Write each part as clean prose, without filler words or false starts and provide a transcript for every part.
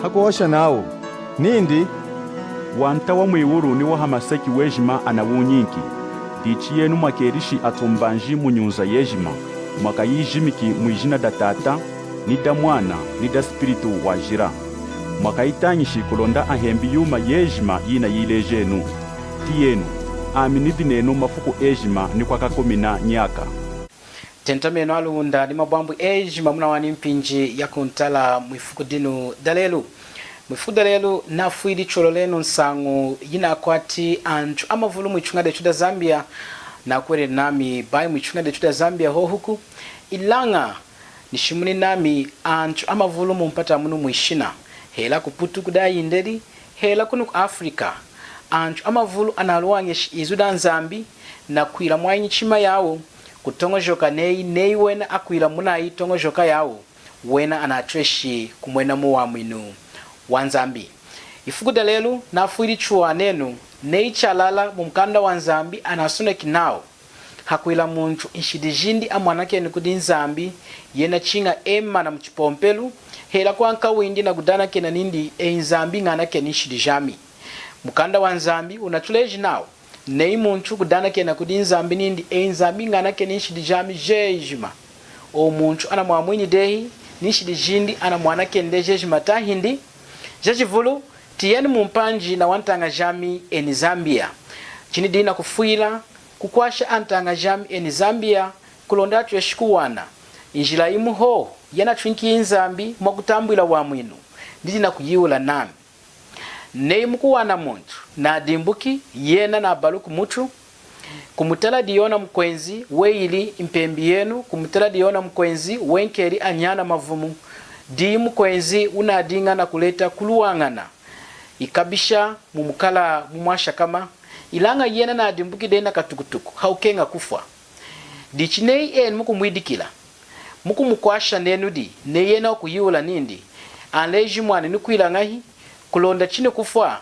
hakuosha nao nindi wanta wa mwiwuru ni wahamaseki wejima anawunyinki dichi yenu mwakerishi atumbanji munyunza yejima mwakayijimiki mwijina da tata ni da mwana ni da spiritu wajira mwakayitanyishi kulonda ahembi yuma yejima yina yilejenu tiyenu aminidi nenu mafuku ejima ni kwakakomina nyaka tentameno alunda ni mabambu ejima muna wani mpinji ya kuntala mwifuku dinu dalelu mwifuku dalelu nafuidi cholo lenu nsangu yina akwati anchu amavulu mwichunga de chuda Zambia na kwere nami bai mwichunga de chuda Zambia ho huku ilanga nishimuni nami anchu amavulu mpata munu mwishina hela kuputu kudai inderi hela kunu Afrika anchu amavulu analuwange izuda Nzambi na kuila mwanyi chima yawo kutongojoka nei wena akwila muna itongojoka yawo wena anatreshi kumwena muwa mwinu wa Nzambi ifuku dalelu nafuiri chua nenu nei chalala mumkanda wa Nzambi anasune kinao hakwila muntu inshidijindi amwanake ni kudi Nzambi yena chinga ema na mchipompelu hela kwa nka windi na gudana kena nindi Nzambi ngana keni inshidijami mukanda wa Nzambi unatuleji nao nei muntu gudana kena kudi Nzambi nindi Nzambi ngana keni inshidijami jejima o muntu ana mwamwini dehi nishidijindi ana mwanake nde jejima tahindi jajivulu tiyeni mumpanji na wantanga jami eni Zambia chini dina kufuila kukwasha antanga jami eni Zambia kulonda tuyeshikuwana injila imu ho yana twinki Nzambi mwakutambwila wa mwinu ndina kuyiula nami nei mukuwana muntu na dimbuki yena na baluku mutu kumutala diona mkwenzi weili impembi yenu kumutala diona mkwenzi wenkeri anyana mavumu di mkwenzi unadinga na kuleta kuluwangana ikabisha mumukala mumwasha kama ilanga yena na dimbuki dena katukutuku haukenga kufwa dichinei en muku mwidikila muku mukwasha nenu di ne yena kuyiula nindi anleji mwana nikuilangahi kulonda chine kufwa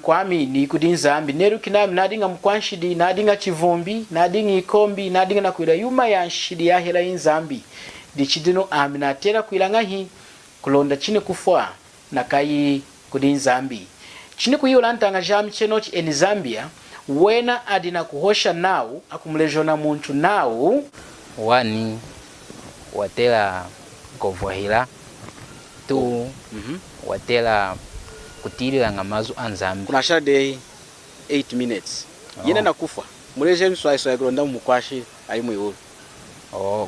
kwami ni kudi Nzambi neru kinami nadinga mkwanshidi nadinga chivumbi nadinga ikombi nadinga na kuila yuma ya nshidi ya hela Nzambi dichidino aminatera kuilangahi kulonda chine kufwa na kai kudi Nzambi chine kuyiula ntanga jami chenochi eni Zambia wena adina kuhosha nao akumulejona muntu nao wani watela kovwahila tu watela kutilila ngamazu Anzambi kuna shade 8 minutes yena nakufa muleje mswaiswa kulonda mukwashi ayi muyulu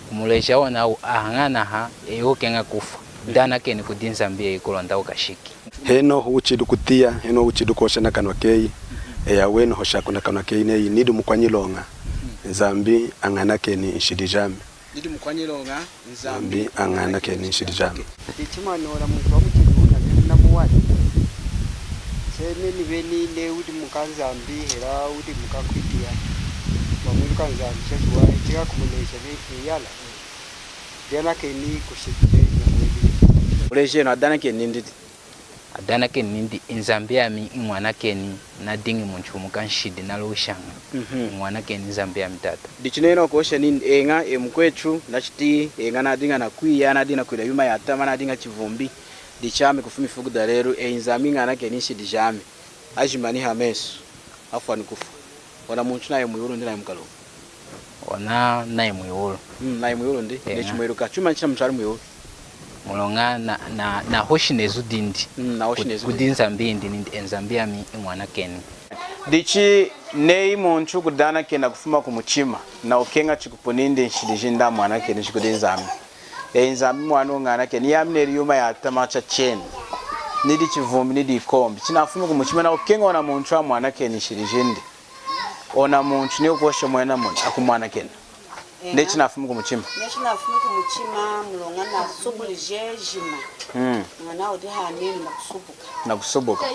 kumuleja wana ahangana ha eyokenga kufa dana keni kudi Nzambi ikulonda ukashiki heno uchidu kutia heno uchidu kosha na kanwa kei ya weno hosha kuna kanwa kei nei nidu mukwanyilonga Nzambi angana keni inshidijami nidu mukwanyilonga Nzambi angana keni inshidijami tichimanora muntu wakuchiduna na muwadi sene veni le udi mukanzambi hera udi mukakwitia bamuri kanzambi chezwa itika kumunesha ne yala dena keni kushikije uleje no adana keni nindi Nzambi ami mwana keni na dingi muntu mukanshidi naloshanga mwana keni Nzambi ami tata dichineno kosha nindi enga emkwetu nachiti enga nadinga na kwiya nadina kwila yuma yatama nadinga chivumbi dichame kufumi fuku dalero Nzambi ngana keni shidijame ajimani hamesu afu anikufa wana muntu naye muyuru ndi naye mukalo wana naye muyuru naye muyuru ndi nechimweruka chuma nchina mtwali muyuru mulonga na hoshinezu dindi na hoshinezu kudi Nzambi ndi Nzambi ami mwana keni dichi nei muntu kudana kena kufuma kumuchima na ukenga chikupuninde nshidijinda mwana keni chikudi Nzambi Nzambi mwana ngana keni yamneri yuma yatama cha cheni nidi chivumbi nidi ikombi chinafuma kumuchima na ukenga ona muntu wa mwana keni shirijindi ona muntu ni ukosha mwana muntu akumwana keni nde chinafuma kumuchima chinafuma kumuchima mulonga na subulije jima mwana odi haneni na kusubuka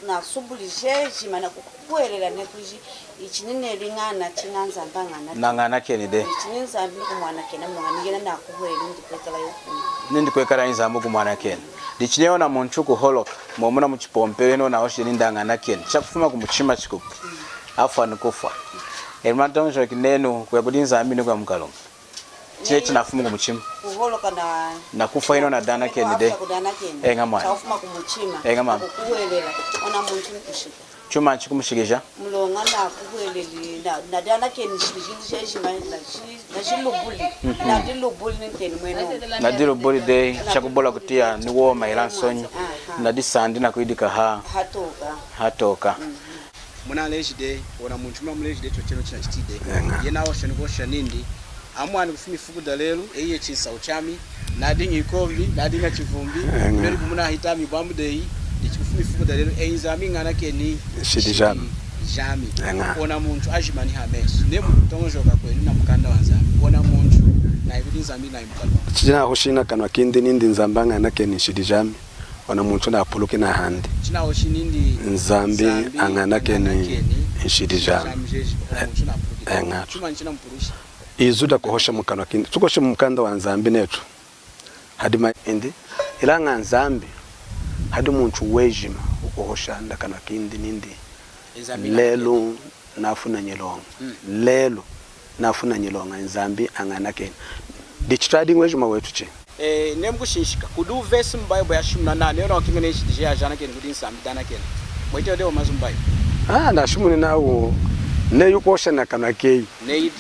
na subulije jima na kukuelela nekuji ichinene lingana chinanza mbangana nangana keni de chinanza mbi kumwana kena mulonga ngena na kuhwela ndikwekala yokumu nindi kwekala Nzambi kumwana keni dichineo na muntu kuholoka momuna muchipompe no na hoshi ndangana keni chakufuma kumuchima chikupu afu anikufa elmantonjo kineno kwa kudi Nzambi ni kwa mkalonga chile chinafumu kumuchima kuholoka na kufa ino na dana keni de ngamwa chafuma kumuchima ngamwa kukuwelela ona muntu kushika chuma chikumushikisha mulonga na kukuweleli na dana keni shishima na shilubuli na dilubuli nkeni mweno na dilubuli de chakubola kutia ni woma ilansonyi na disandi na kuidika hatoka muna leji de ona muntu mamuleji de chocheno china chitide yena osha ngosha nindi amwana kufumi fuku dalelu eye chisa uchami nadinga ikombi nadinga chivumbi mbere kumuna hitami bambu dei ndichifumi fuku dalelu einzami ngana keni shidijami jami ona muntu ajimani hameso ne mutongojoka kwenu na mukanda wanzami ona muntu na ibidi nzambi na imukalo china hoshina kanwa kindi nindi nzambanga na keni shidijami ona muntu na apuluke na handi china hoshini ndi nzambi angana keni shidijami chuma nchina mpurushi izuda kuhosha mukano kindi tukoshe mukanda wa nzambi netu hadi ma indi ilanga nzambi hadi muntu wejima ukuhosha ndakano kindi nindi lelo nafuna nyelonga lelo nafuna nyelonga nzambi angana keni dichitrading wejima wetu che nemkushishika kudu verse mbible ya 18 yona kingene shidija jana keni kudi nzambi dana keni mwite ode omazumbai na shumuni nawo ne yukosha nakano kei ne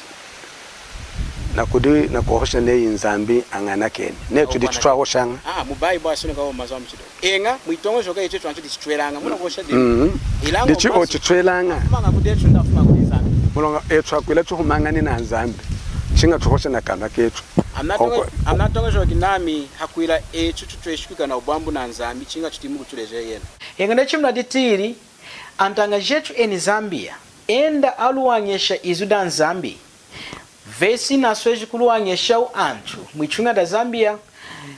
na kudi na kuhosha ne nzambi angana keni ne tudi tutwa hoshanga mubai bwa sone kawo mazwa mchido enga mwitongo joka yetu twanchu dichitwelanga muna kuhosha de ilango dichi otitwelanga manga kudetu ndafuma kudi nzambi mulonga etwa kwela tuhumangani na nzambi chinga tuhosha nakano ketu amnatongo joka nami hakwila etu tutweshikuka na ubambu na nzambi chinga chutimu kutuleje yena enga ndechimna ditiri antanga jetu eni Zambia enda aluwanyesha izuda nzambi vesi nasweji kuluwanyesha antu mwichunga da Zambia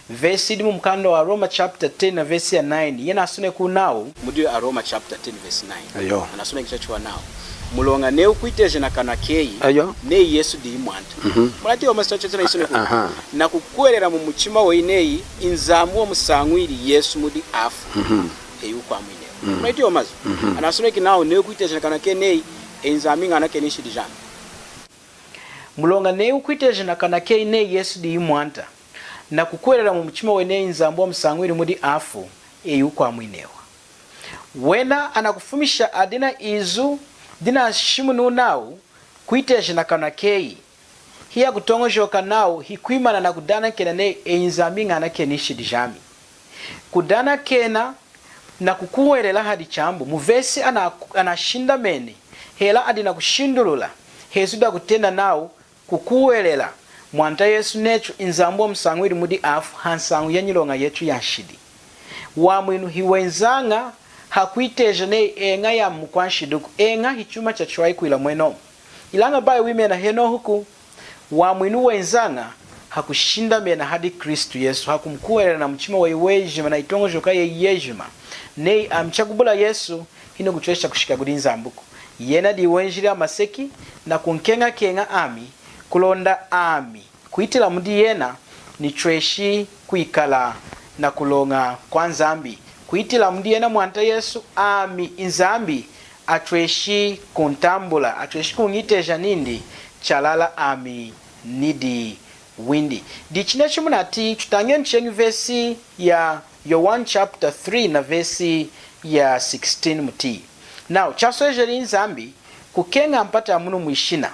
vesi di mukando wa Roma chapter 10 na vesi ya 9 yena asune kunao mudi wa Roma chapter 10 verse 9 ayo anasune kichachwa nao mulonga ne ukuiteje na kana kei ayo ne Yesu di mwanta mulati wa master na isune na kukwelera mu muchima we nei inzamu wa musangwiri Yesu mudi afu eyuko amwine mulati wa mazu anasune kinao ne ukuiteje na kana kei nei inzami ngana kenishi dijana mulonga ne ukuiteje na kana kei nei Yesu di mwanta na kukwelera mu muchima we nei inzamu wa musangwiri mudi afu eyuko amwinewa wena anakufumisha adina izu dina shimu nunao kuiteje na kana kei hiya kutongojoka nao hikuimana na kudana kena ne einzambi ngana kenishi dijami kudana kena na kukuwelela hadi chambu muvesi anashinda mene hela adina kushindulula hezuda kutenda nao kukuwelela mwanta Yesu nechu inzambo msangwiri mudi afu hansangu yanyilonga yetu yashidi wamwinu hiwenzanga hakuiteje ne enga ya mukwanshiduku enga hichuma cha chwai kuila mweno ilanga bae wimena heno huku wamwinu wenzanga hakushinda mena hadi Kristu Yesu hakumkuwele na mchima wa iwejima na itongo joka ye yejima ne amchagubula Yesu hino kuchwesha kushika gudinza ambuku yena diwenjira maseki na kunkenga kenga ami kulonda ami kuitila mudi yena ni chweshi kuikala na kulonga kwa nzambi kuitila mudi yena mwanta Yesu ami inzambi atweshi kuntambula atweshi kungiteja nindi chalala ami nidi windi dichine chimunati tutange nchengi vesi ya Yohana chapter 3 na vesi ya 16 muti now chasojeri inzambi kukenga mpata munu mwishina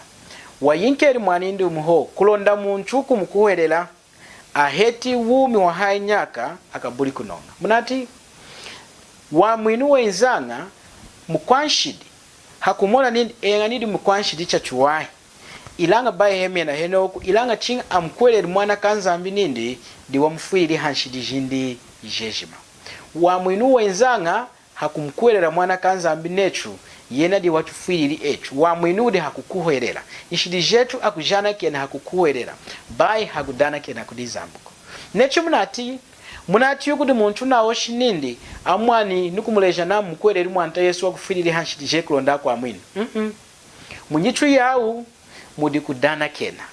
wayinkeri mwanindi umuho kulonda muntu kumukuhelela aheti wumi wa hainyaka akabuli kunonga munati wa mwinu wenzanga mukwanshidi hakumona nindi enga nidi mukwanshidi chachuwahi ilanga bae heme na henoku ilanga ching amkweleli mwana kanzambi nindi diwa mfuili hanshidi jindi jejima wa mwinu wenzanga hakumkwelera mwana kanzambi nechu yena di watufuili echu wa mwinu di hakukuhelela nishidi jetu akujana kena hakukuhelela bae hakudana kena kudizambuko nechu munati yukudi muntu na oshi nindi amwani nukumuleja na mkweleli mwanta Yesu wakufuili hanshidi jekulonda kwa mwinu munyichu yau mudi kudana kena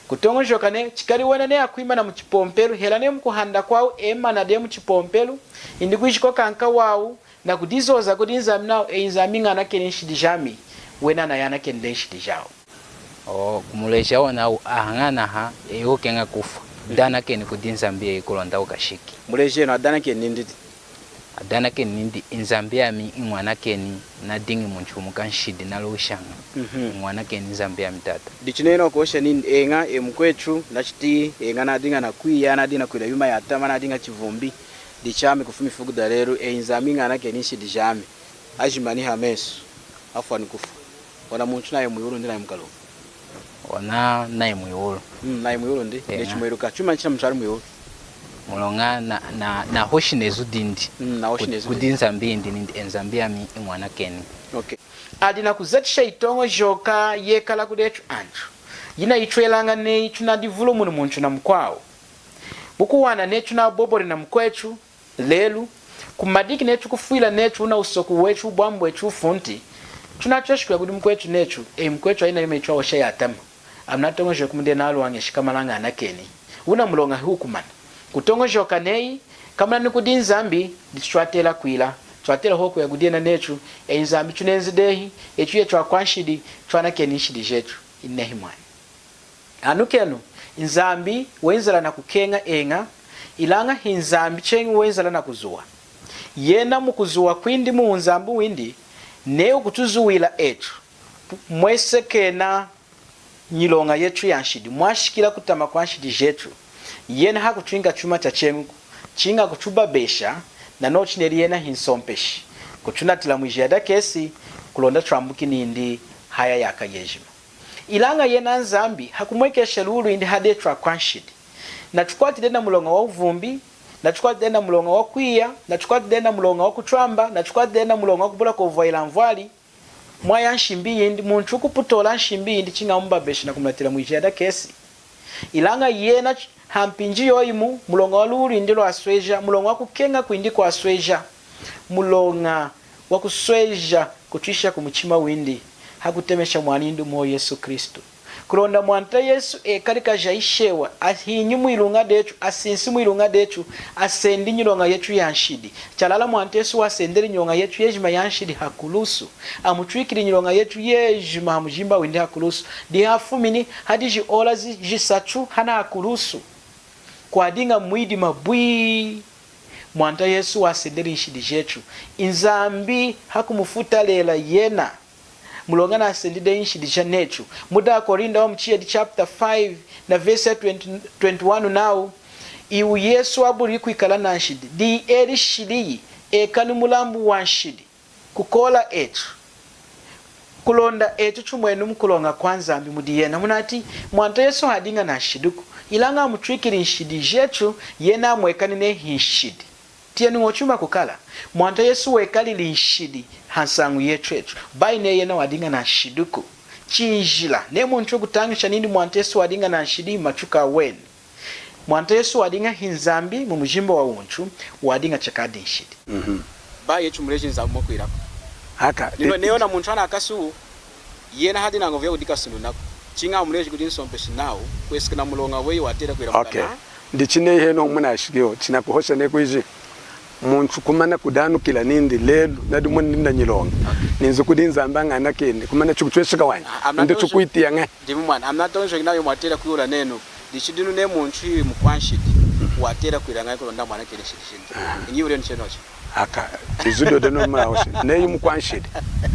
kutongojoka ne chikari wena ne akuimana mu chipompelu hela ne mkuhanda kwao ema na de mu chipompelu indi kuishiko kanka wao na kudizoza kudinza mnao einzaminga na kenishidi jami wena na yana kende shidi jao kumulesha wana ahangana ha eyo kenga kufa dana keni kudinzambia ikulonda ukashiki muleshe no adana ke nindi adana keni nindi inzambia mi mwana keni na dingi muntu mukanshidi nalushanga mwana keni zambia mitata dichineno kosha nindi enga emkwechu nachiti enga nadinga na kwiya nadina kwira yuma ya tama nadinga chivumbi dichame kufumi fugu dalero einzami ngana keni shidi jame ajimani hamesu afani kufa wana muntu naye muyuru ndina mukalo ona naye muyuru naye muyuru ndi nechimweruka chuma nchina mutari muyuru mulonga na hoshinezu dindi na hoshinezu kudinza mbindi ndi enzambia mi mwana keni okay adina kuzatisha itongo joka yekala kudetu antu yina itwelanga ne tunadivulo muno muntu na mkwao bukuwana netu na bobori na mkwechu lelu kumadiki netu kufuila netu na usoku wechu bwambu wechu funti tunachashikwa kudi mkwechu netu mkwechu aina yime ichwa washa ya atama amnatongo joka kumde nalo wange shikamalanga anakeni una mlonga hukumana kutongo joka nei kamana nikudi nzambi ditwatela kwila twatela hoko ya kudiena netu nzambi tunenzi dehi echuye chwa kwanshidi twana keni shidi jetu inehi mwani anukenu nzambi wenzala na kukenga enga ilanga hinzambi chengi wenzala na kuzuwa yena mukuzuwa kwindi mu nzambu windi neo kutuzuwila etu mwesekena nyilonga yetu yanshidi mwashikila kutama kwa nshidi jetu yena hakuchwinga chuma cha chengu chinga kuchuba besha na no chineri yena hinsompeshi kuchunatila mwijada kesi kulonda trambuki nindi haya yaka yejima ilanga yena nzambi hakumwekesha lulu indi hadetwa kwanshidi na chukwati dena mulonga wa uvumbi na chukwati dena mulonga wa kwiya na chukwati dena mulonga wa kutramba na chukwati dena mulonga wa kubula kuvoila mvwali mwaya nshimbi indi muntu kuputola nshimbi indi chinga mbabeshi na kumlatila mwijada kesi ilanga yena hampinji yoimu mulonga wa lulu indi lo asweja mulonga wa kukenga kuindi kwa asweja mulonga wa kusweja kutwisha kumuchima windi hakutemesha mwanindu mo Yesu Kristo kulonda mwanta Yesu ekalika jaishewa ahinyu mwilunga dechu asinsi mwilunga dechu asendi nyilonga yetu yanshidi chalala mwanta Yesu asenderi nyilonga yetu yejima yanshidi hakulusu amutwikiri nyilonga yetu yejima hamujimba windi hakulusu di hafumini hadiji ola jisachu hana hakulusu kwa dinga mwidi mabwi mwanta Yesu asenderi nshidi jetu inzambi hakumufuta lela yena mulonga na asendide nshidi netu muda Korinda wa mchia di chapter 5 na verse 21 now iu Yesu aburi kuikala na nshidi di eri shidi ekanu mulambu wa nshidi kukola etu kulonda etu chumwenu mkulonga kwanza ambi mudiyena munati mwanta Yesu hadinga na nshiduku ilanga mutwikiri nshidi jetu yena mwekani ne hinshidi tienu ngochuma kukala mwanta Yesu wekali linshidi hansangu yetu baine yena wadinga na shiduku chinjila ne muntu kutangisha nindi mwanta Yesu wadinga na nshidi machuka weni mwanta Yesu wadinga hinzambi mu mujimbo wa unchu wadinga chakadi nshidi ba yetu muleje nzambo kwirako haka neona muntu ana akasu yena hadina ngovya udika sunu nako chinga muleje kudin sompeshi nawo kwesikana mulonga weyi watera kwira mukana okay ndichine heno muna shikio china kuhosha ne kuiji muntu kumana kudanu kila nindi lelu nadi mwani nda nyilonga ninzu kudinza mbanga nakeni kumana chukutweshika wani ndi chukuitia nge ndimu mwana amna tonjo inayo mwatera kuyula neno dichidinu ne muntu mukwanshidi watera kwiranga ko ndamwana kele shishindi nyiure nchenoche haka izudo deno maoshi neyi mukwanshidi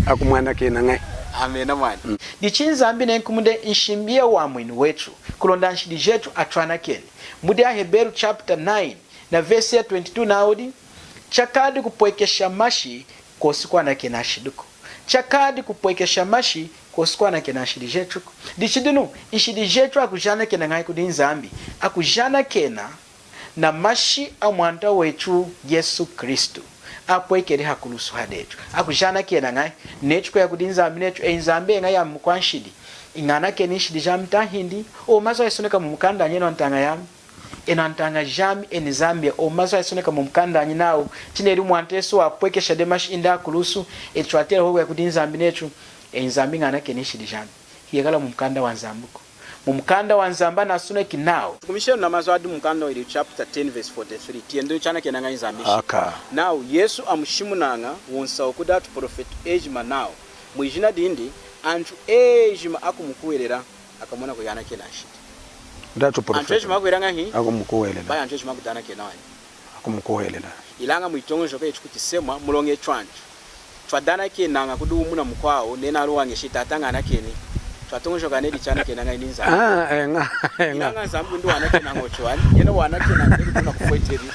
akumwana kena nge amena mwana dichinza ambi ne kumude nshimbia wa mwini wetu kulonda nshidi jetu atwana kele mude Hebrew chapter 9 na verse 22 naudi chakadi kupwekesha mashi kosikwa na kenashiduko chakadi kupwekesha mashi kosikwa na kenashidi jetu dichidinu ishidi jetu akujana kena ngai kudinzambi akujana kena na mashi amwanta wetu Yesu Kristo apwekeri hakulusu hadetu akujana kena ngai nechuko ya kudinzambi nechu enzambe ngai ya mkwanshidi ingana kenishidi jamta hindi o mazo yesoneka mumukanda nyeno ntanga yami enantanga jami enizambia o mazo yesoneka mumukanda nyinawo chineri mwanta Yesu apwekesha demashi inda kulusu etwatera hogo ya kudinzambi nechu enzambi ngana kenishidi jami hiyekala mumukanda wanzambuko mumukanda wanzamba na sune kinao kumisheno na mazo adu mumukanda wa chapter 10 verse 43 tiendo chana kenanga nzambishi now Yesu amushimunanga wonsa okudatu prophet ejima now mwijina dindi antu ejima akumukuwerera akamona ko yana kena shidi ndacho profeta antweshi makwiranga hi akumkuwelela baya antweshi makudana kena wani akumkuwelela ilanga muitongo ke chikuti semwa mulonge chwanju chwadana kena nga kudu muna mkwao nena ruwange shitatanga na keni twatongo ka nedi chana kena nga ininza nga zambu ndo wana kena ngochwani yena wana kena ndi kuna kufoiteri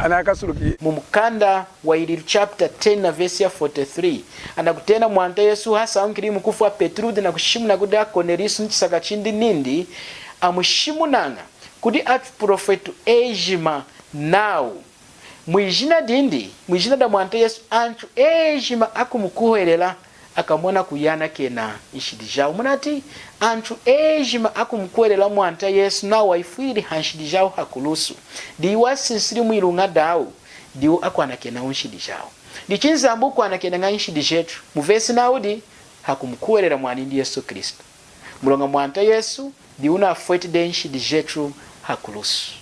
anakasuruki mumukanda wa ili chapter 10 na verse ya 43 anakutena mwanta Yesu hasa ankiri mkufu wa Petrude na kushimu na kuda Cornelius nchisaka chindi nindi amushimu nanga kudi atu profetu ejima now mwijina dindi mwijina da mwanta Yesu antu ejima akumukuhelela akamona kuyana kena ishidijao munati antu ejima akumukwelela mwanta Yesu na waifiri hanshidijao hakulusu diwa sinsiri mwilunga dao diwa akwana kena unshidijao dichinzambu kwana kena nga inshidijetu muvesi naudi hakumukwelela mwanindi Yesu Kristo mulonga mwanta Yesu diuna afuete de inshidijetu hakulusu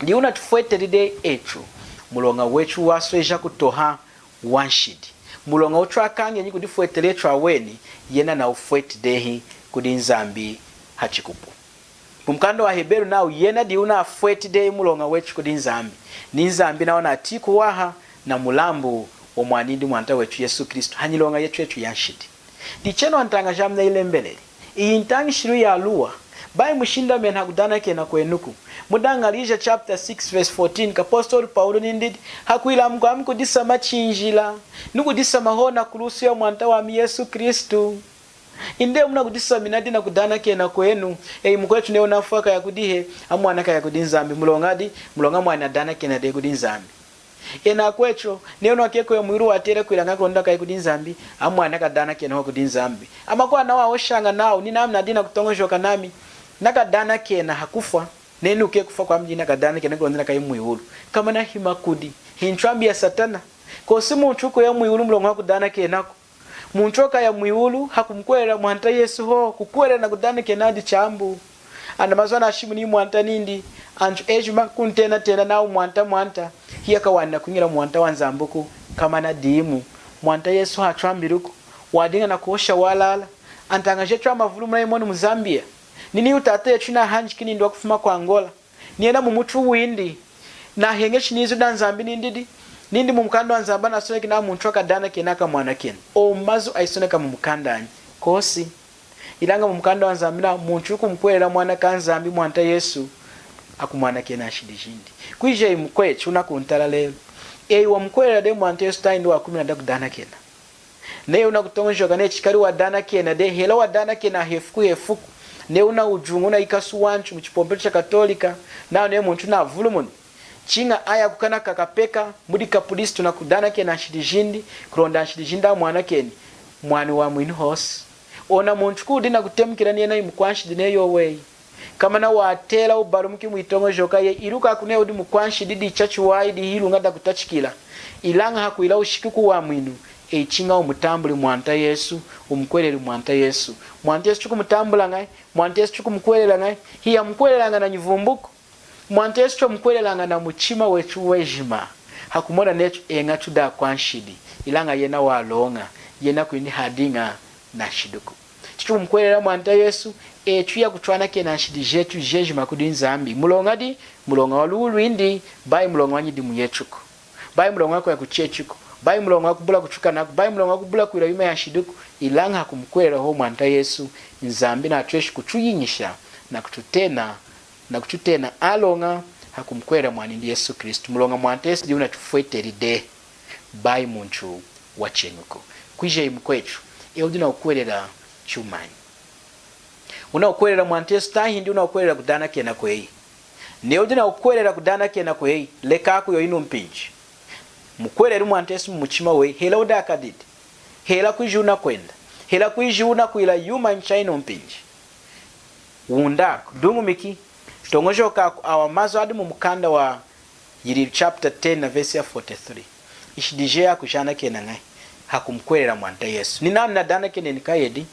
diuna tufuete de etu mulonga wechu wasweja kutoha wanshidi mulonga utrakange nyi kudifuetele traweni yena na ufuete dehi kudi nzambi hachikupu mumkando wa Heberu nao yena diuna afuete dehi mulonga wechu kudi nzambi ni nzambi naona atiku waha na mulambu wa mwanindi mwanta wechu Yesu Kristo hanyilonga yetu yanshidi dicheno antanga jamna ile mbeleli iyi ntangi shiru ya luwa bai mushinda mena kudana kena kwenuku mudangalija chapter 6 verse 14 ka apostle Paulo nindid hakuila mko amko disama chinjila nuku disama hona kulusu ya mwanta wa Yesu Kristo inde muna kudisa minadi na kudana kena kwenu mkwetu ne unafaka ya kudihe amwana ka ya kudinzambi mulonga mwana dana kena de kudinzambi ena kwecho ne unakeko ya mwiru watere kwilanga konda ka kudinzambi amwana ka dana kena kudinzambi amakwa na waoshanga nao ni namna dina kutongojoka nami nakadana kena hakufa nenu ke kufa kwa mjina kadana kena konda ka imwihulu kama na himakudi hinchwambi ya satana ko simu nchuko ya mwihulu mulonga kudana kenako munchoka ya mwihulu hakumkwera mwanta Yesu ho kukwera na kudana kenadi chambu andamazwana ashimu ni mwanta nindi anju ejuma kuntena tena na mwanta hiya kawana kunyira mwanta wanzambuku kama na dimu mwanta Yesu hachwambiruko wadinga na kuosha walala antangaje chama vulumra imoni muzambia nini utate china hanjikini ndo kufuma kwa Angola nienda mumutu windi na henge chinizo danzambi nindi mumkando anzamba na soneki na munchoka dana kenaka mwana ken o mazu aisoneka mumkandani kosi ilanga mumkando anzambi na munchuku mkwela mwana kanzambi mwanta Yesu akumwana kena shidijindi kuije mkwe chuna kuntala lelo wa mkwela de mwanta Yesu taindo wa 10 kudana kena ne una kutongojoka ne chikari wa dana kena de hela wa dana kena hefuku ne una ujungu na ikasu wanchu mchipombele cha katolika nao ne muntu na vulumuni chinga aya kukana kakapeka mudi kapulisi tunakudana kena shidijindi kuronda shidijinda mwana keni mwani wa mwini hosi ona muntu kudina kutemkira niena imukwanshi dine yowei kama na watela ubarumuki mwitongo joka ye iruka kune udi mukwanshi didi chachu waidi hilu ngada kutachikila ilanga hakuila ushikiku wa mwinu chinga umutambuli mwanta Yesu umkweleli mwanta Yesu chuku mutambula ngai mwanta Yesu chuku mkwelela ngai hiya mkwelela nga na nyivumbuku mwanta Yesu chuku mkwelela nga na muchima wechu wejima hakumona nechu enga chuda kwanshidi ilanga yena walonga yena kwini hadinga na shiduku chuku mkwelela mwanta Yesu chuya kuchwana ke na shidi jetu jejima kudinzambi mulonga walulu indi bai mulonga wanyidi muyechuku bai mulonga kwa kuchechuku bai mulonga kubula kuchuka na bai mulonga kubula kuira yuma ya shiduku ilanga kumkwera ho mwanta Yesu nzambi na tweshi kuchuyinyisha na kututena alonga hakumkwera mwanindi Yesu Kristo mulonga mwanta Yesu diuna tufueteri de bai muntu wachenuko kwije imkwechu eudina ukwerera chumani una ukwerera mwanta Yesu tahindi una ukwerera kudana kena kwei neudina ukwerera kudana kena kwei lekaku yo ino mpinji mukwerera mwanta Yesu muchima we hela udakadidi hela kujuna kwenda hela kujuna kuila yuma nchaino mpinji undako dungu miki tongojoka awamazo adi mumkanda wa yiri chapter 10 na verse ya 43 ishidije akujana kena ngai hakumkwerera mwanta Yesu ni namna dana kene nikayedi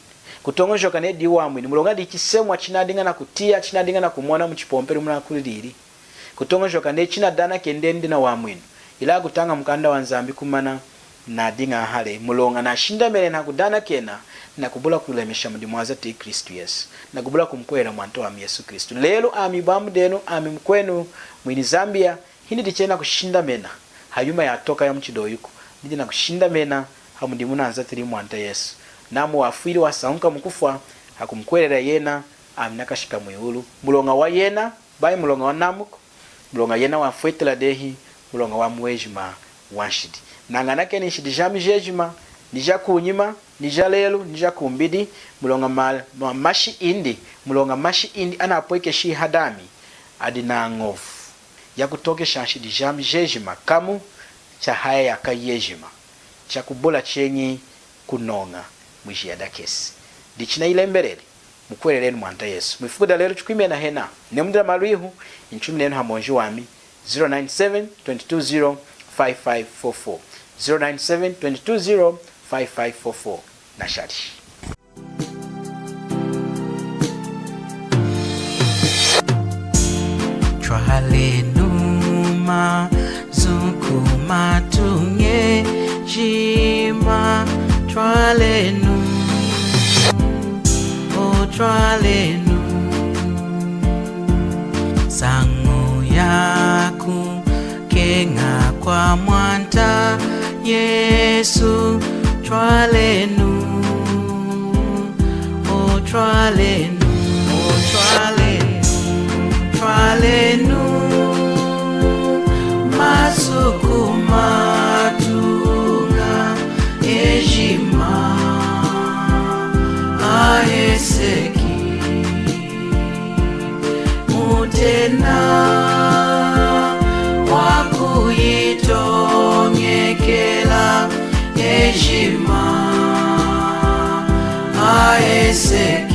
kutongojoka ne diwa mwini mulonga dikisemwa chinadinga na kutia chinadinga na kumwana muchipompero muna kuliri kutongojoka ne china dana kendendi na wa mwini ila kutanga mkanda wa nzambi kumana na dinga hale mulonga na shinda mele na kudana kena na kubula kulemesha mudimwaza ti Kristu Yesu na kubula kumkwera mwanto wa Yesu Kristu. Lelo ami bamu denu ami mkwenu mwini Zambia hindi dichena kushinda mena hayuma ya toka ya mchido yuko ndi na kushinda mena hamudimuna anzatiri mwanta Yesu namu wafiri wa saunka mkufwa hakumkwerera yena aminakashika mwihulu mulonga wa yena bai mulonga wa namuko mulonga yena wa fwetela dehi mulonga wa mwejima wanshidi nanganake ni shidi jami jejima nija kunyima nija lelu nija kumbidi mulonga mashi indi mulonga mashi indi anapoike shi hadami adina ngofu ya kutoke shanshidi jami jejima kamu cha haya ya kayejima cha kubola chenyi kunonga mwishi ya dakesi dichina ile mberele mukwerereni mwanta Yesu mwifukuda lero chukwime na hena nemundira maluihu inchumi nenu hamonji wami 097 220 5544 097 220 5544 na shari Twalenuma zukuma tunge jima Twalenu Twalenu sangu yaku kenga kwa mwanta Yesu Twalenu Twalenu Twalenu masukuma tunga ejima aeseki mutena wakuyitongekela ejima aeseki